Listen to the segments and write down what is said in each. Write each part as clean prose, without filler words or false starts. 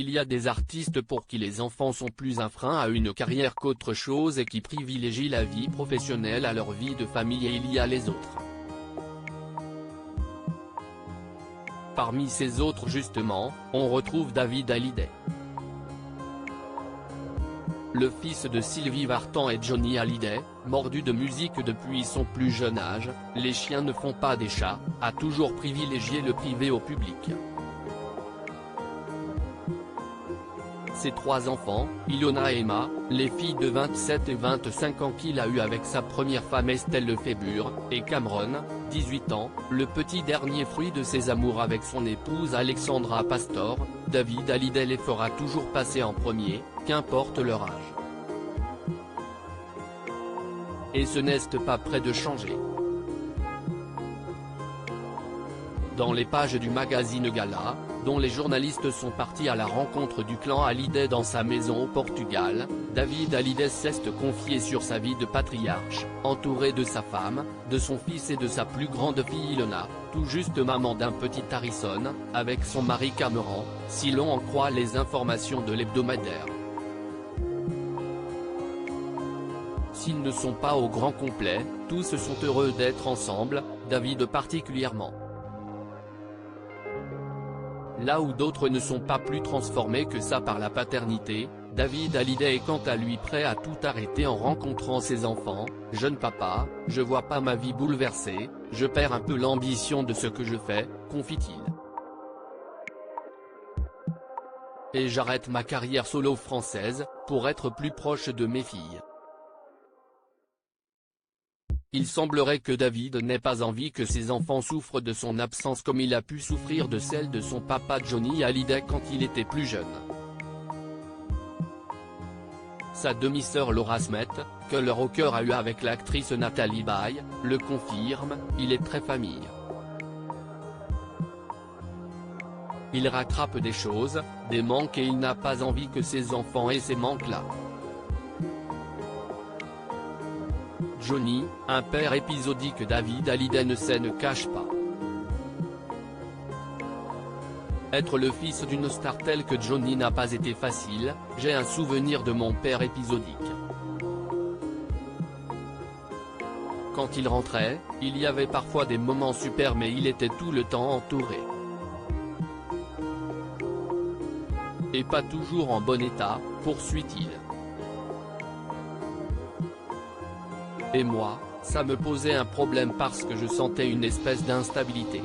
il y a des artistes pour qui les enfants sont plus un frein à une carrière qu'autre chose et qui privilégient la vie professionnelle à leur vie de famille, et il y a les autres. Parmi ces autres justement, on retrouve David Hallyday. Le fils de Sylvie Vartan et Johnny Hallyday, mordu de musique depuis son plus jeune âge, les chiens ne font pas des chats, a toujours privilégié le privé au public. Ses 3 enfants, Ilona et Emma, les filles de 27 et 25 ans qu'il a eu avec sa première femme Estelle Lefébure, et Cameron, 18 ans, le petit dernier fruit de ses amours avec son épouse Alexandra Pastor, David Hallyday les fera toujours passer en premier, qu'importe leur âge. Et ce n'est pas près de changer. Dans les pages du magazine Gala, dont les journalistes sont partis à la rencontre du clan Hallyday dans sa maison au Portugal, David Hallyday s'est confié sur sa vie de patriarche, entouré de sa femme, de son fils et de sa plus grande fille Ilona, tout juste maman d'un petit Harrison, avec son mari Cameron, si l'on en croit les informations de l'hebdomadaire. S'ils ne sont pas au grand complet, tous sont heureux d'être ensemble, David particulièrement. Là où d'autres ne sont pas plus transformés que ça par la paternité, David Hallyday est quant à lui prêt à tout arrêter en rencontrant ses enfants. « Jeune papa, je vois pas ma vie bouleversée, je perds un peu l'ambition de ce que je fais », confie-t-il. Et j'arrête ma carrière solo française, pour être plus proche de mes filles. Il semblerait que David n'ait pas envie que ses enfants souffrent de son absence comme il a pu souffrir de celle de son papa Johnny Hallyday quand il était plus jeune. Sa demi-sœur Laura Smet, que le rocker a eu avec l'actrice Nathalie Baye, le confirme, il est très famille. Il rattrape des choses, des manques, et il n'a pas envie que ses enfants aient ces manques-là. Johnny, un père épisodique, David Hallyday ne cache pas. Être le fils d'une star telle que Johnny n'a pas été facile, j'ai un souvenir de mon père épisodique. Quand il rentrait, il y avait parfois des moments super mais il était tout le temps entouré. Et pas toujours en bon état, poursuit-il. Et moi, ça me posait un problème parce que je sentais une espèce d'instabilité.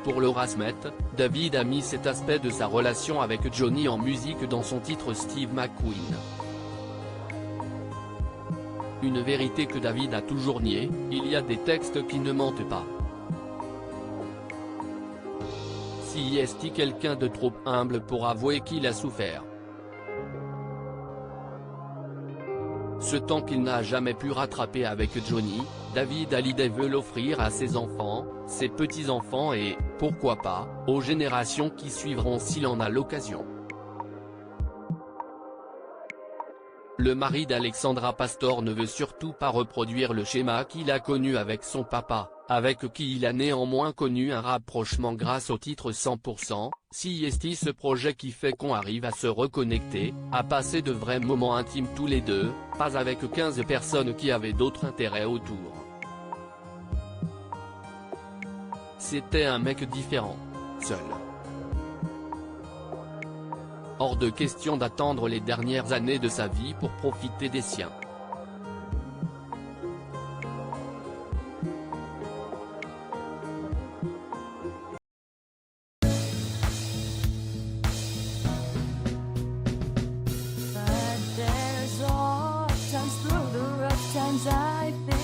Pour Laura Smet, David a mis cet aspect de sa relation avec Johnny en musique dans son titre Steve McQueen. Une vérité que David a toujours niée, il y a des textes qui ne mentent pas. Si est-il quelqu'un de trop humble pour avouer qu'il a souffert. Ce temps qu'il n'a jamais pu rattraper avec Johnny, David Hallyday veut l'offrir à ses enfants, ses petits-enfants et, pourquoi pas, aux générations qui suivront s'il en a l'occasion. Le mari d'Alexandra Pastor ne veut surtout pas reproduire le schéma qu'il a connu avec son papa, avec qui il a néanmoins connu un rapprochement grâce au titre 100%, si est ce projet qui fait qu'on arrive à se reconnecter, à passer de vrais moments intimes tous les deux, pas avec 15 personnes qui avaient d'autres intérêts autour. C'était un mec différent, seul. Hors de question d'attendre les dernières années de sa vie pour profiter des siens. But there's all times through the rough times I think